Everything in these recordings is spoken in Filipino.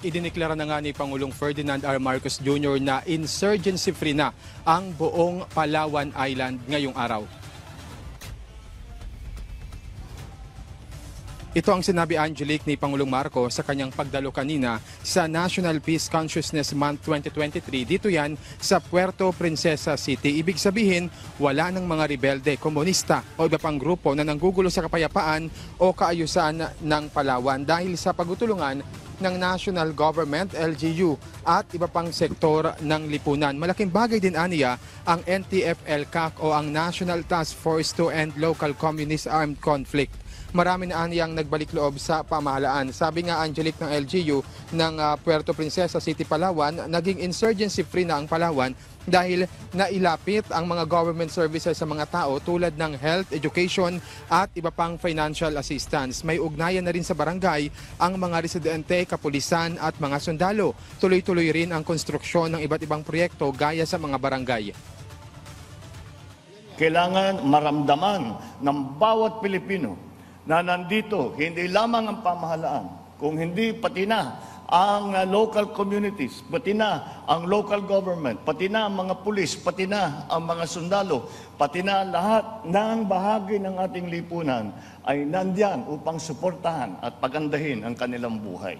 Idineklara na nga ni Pangulong Ferdinand R. Marcos Jr. na insurgency-free na ang buong Palawan Island ngayong araw. Ito ang sinabi, Angelique, ni Pangulong Marcos sa kanyang pagdalo kanina sa National Peace Consciousness Month 2023. Dito yan sa Puerto Princesa City. Ibig sabihin, wala ng mga rebelde, komunista o iba pang grupo na nanggugulo sa kapayapaan o kaayusan ng Palawan dahil sa pagtutulungan ng National Government, LGU, at iba pang sektor ng lipunan. Malaking bagay din aniya ang NTF-ELCAC o ang National Task Force to End Local Communist Armed Conflict. Marami na aniyang nagbalik loob sa pamahalaan. Sabi nga, Angelique, ng LGU ng Puerto Princesa City, Palawan, naging insurgency-free na ang Palawan dahil nailapit ang mga government services sa mga tao tulad ng health, education at iba pang financial assistance. May ugnayan na rin sa barangay ang mga residente, kapulisan at mga sundalo. Tuloy-tuloy rin ang konstruksyon ng iba't ibang proyekto gaya sa mga barangay. Kailangan maramdaman ng bawat Pilipino na nandito, hindi lamang ang pamahalaan, kung hindi pati na ang local communities, pati na ang local government, pati na ang mga pulis, pati na ang mga sundalo, pati na lahat ng bahagi ng ating lipunan ay nandiyan upang suportahan at pagandahin ang kanilang buhay.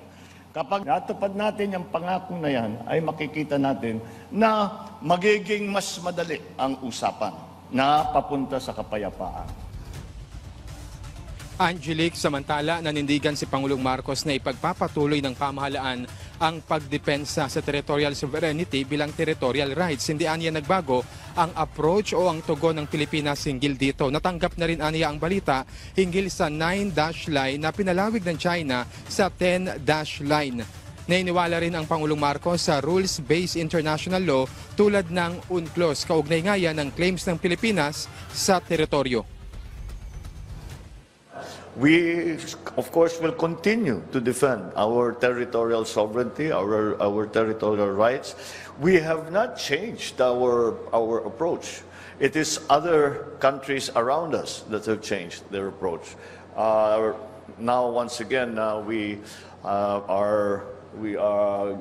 Kapag natupad natin yung pangako na yan, ay makikita natin na magiging mas madali ang usapan na papunta sa kapayapaan. Angelique, samantala, nanindigan si Pangulong Marcos na ipagpapatuloy ng pamahalaan ang pagdepensa sa territorial sovereignty bilang territorial rights. Hindi aniya nagbago ang approach o ang tugon ng Pilipinas hinggil dito. Natanggap na rin aniya ang balita hinggil sa 9-dash line na pinalawig ng China sa 10-dash line. Nainiwala rin ang Pangulong Marcos sa rules-based international law tulad ng UNCLOS, kaugnay nga yan ng claims ng Pilipinas sa teritoryo. We, of course, will continue to defend our territorial sovereignty, our territorial rights. We have not changed our approach. It is other countries around us that have changed their approach. Now, once again, we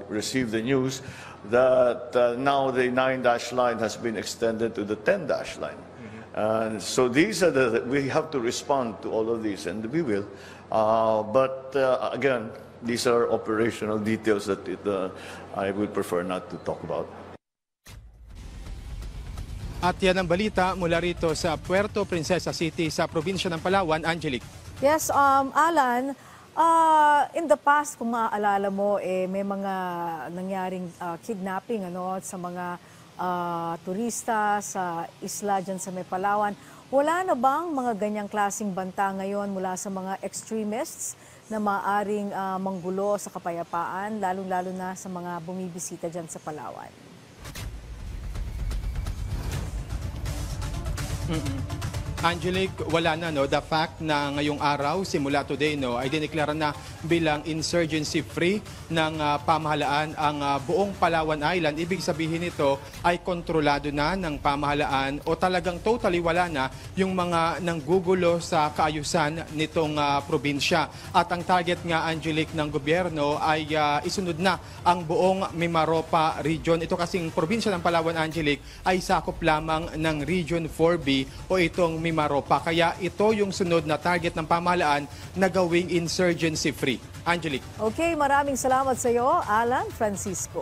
received the news that now the 9-dash line has been extended to the 10-dash line. So these are we have to respond to all of these, and we will. But again, these are operational details that I would prefer not to talk about. At yan ang balita mula rito sa Puerto Princesa City sa probinsya ng Palawan, Angelique. Yes, Alan, in the past, kung maaalala mo, may mga nangyaring kidnapping sa mga turista sa isla dyan sa may Palawan. Wala na bang mga ganyang klaseng banta ngayon mula sa mga extremists na maaring manggulo sa kapayapaan, lalong-lalo na sa mga bumibisita dyan sa Palawan? Angelique, wala na, no? The fact na ngayong araw, simula today, no, ay dineklara na bilang insurgency-free ng pamahalaan ang buong Palawan Island. Ibig sabihin nito ay kontrolado na ng pamahalaan o talagang totally wala na yung mga nanggugulo sa kaayusan nitong probinsya. At ang target nga, Angelique, ng gobyerno ay isunod na ang buong Mimaropa region. Ito kasing probinsya ng Palawan, Angelique, ay sakop lamang ng Region 4B o itong Mimaropa. Kaya ito yung sunod na target ng pamahalaan na gawing insurgency-free. Angelique. Okay, maraming salamat sa iyo, Alan Francisco.